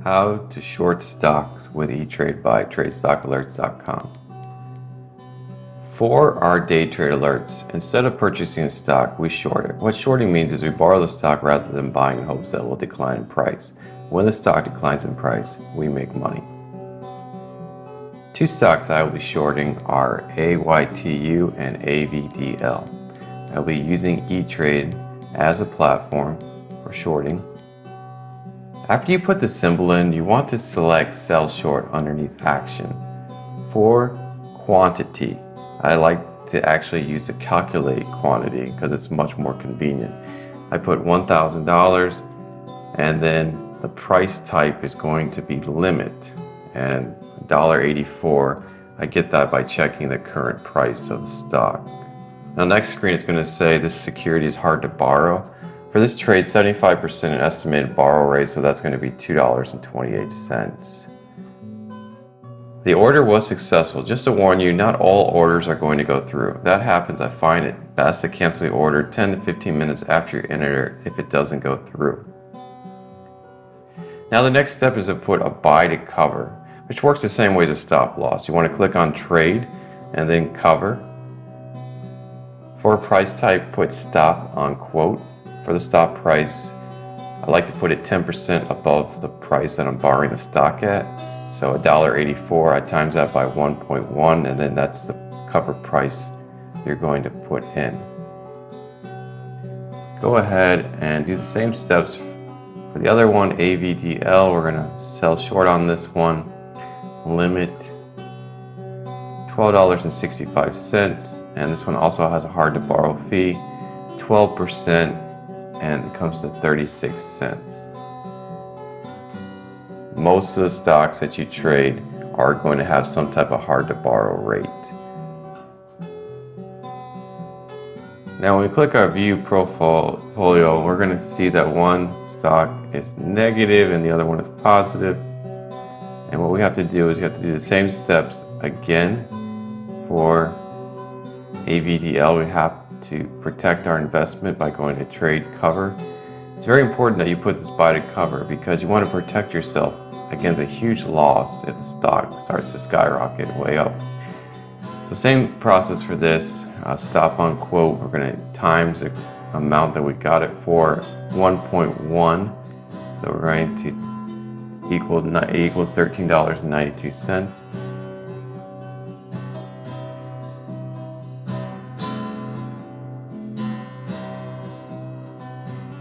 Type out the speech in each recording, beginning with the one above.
How to short stocks with eTrade by TradeStockAlerts.com. For our day trade alerts, instead of purchasing a stock, we short it. What shorting means is we borrow the stock rather than buying in hopes that it will decline in price. When the stock declines in price, we make money. Two stocks I will be shorting are AYTU and AVDL. I will be using eTrade as a platform for shorting. After you put the symbol in, you want to select Sell Short underneath Action. For quantity, I like to actually use the calculate quantity because it's much more convenient. I put $1,000 and then the price type is going to be limit and $1.84. I get that by checking the current price of the stock. Now next screen it's going to say this security is hard to borrow. For this trade, 75% an estimated borrow rate, so that's going to be $2.28. The order was successful. Just to warn you, not all orders are going to go through. If that happens, I find it best to cancel the order 10 to 15 minutes after you enter it if it doesn't go through. Now the next step is to put a buy to cover, which works the same way as a stop loss. You want to click on trade and then cover. For price type, put stop on quote. For the stop price, I like to put it 10% above the price that I'm borrowing the stock at. So $1.84, I times that by 1.1, and then that's the cover price you're going to put in. Go ahead and do the same steps for the other one, AVDL. We're going to sell short on this one. Limit $12.65, and this one also has a hard to borrow fee, 12%. And it comes to 36 cents. Most of the stocks that you trade are going to have some type of hard to borrow rate. Now when we click our view portfolio, we're going to see that one stock is negative and the other one is positive. And what we have to do is you have to do the same steps again. For AVDL, we have to protect our investment by going to trade cover. It's very important that you put this buy to cover because you want to protect yourself against a huge loss if the stock starts to skyrocket way up. So same process for this. Stop on quote. We're going to times the amount that we got it for, 1.1. So we're going to equals $13.92.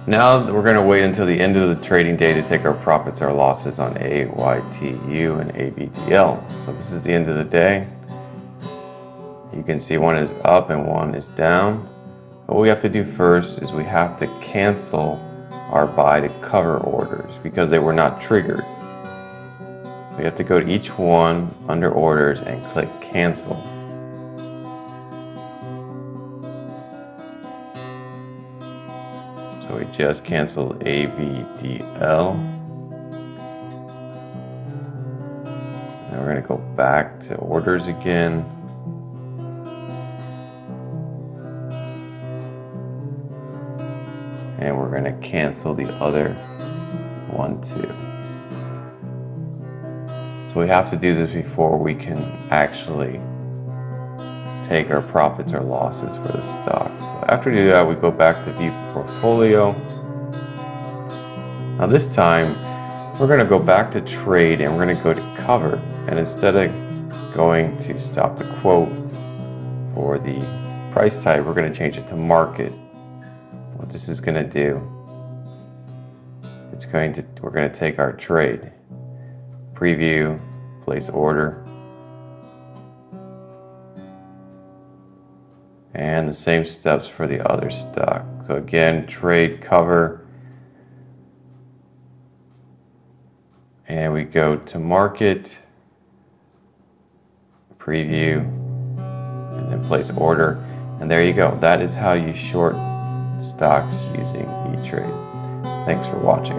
Now we're going to wait until the end of the trading day to take our profits or losses on AYTU and AVDL. So this is the end of the day. You can see one is up and one is down. What we have to do first is we have to cancel our buy to cover orders because they were not triggered. We have to go to each one under orders and click cancel. So we just canceled AVDL. Now we're going to go back to orders again. And we're going to cancel the other one too. So we have to do this before we can actually take our profits or losses for the stock. So after we do that, we go back to view portfolio. Now this time, we're going to go back to trade and we're going to go to cover. And instead of going to stop the quote for the price type, we're going to change it to market. What this is going to do, we're going to take our trade, preview, place order, and the same steps for the other stock. So again, trade cover, and we go to market, preview, and then place order, and there you go. That is how you short stocks using eTrade. Thanks for watching.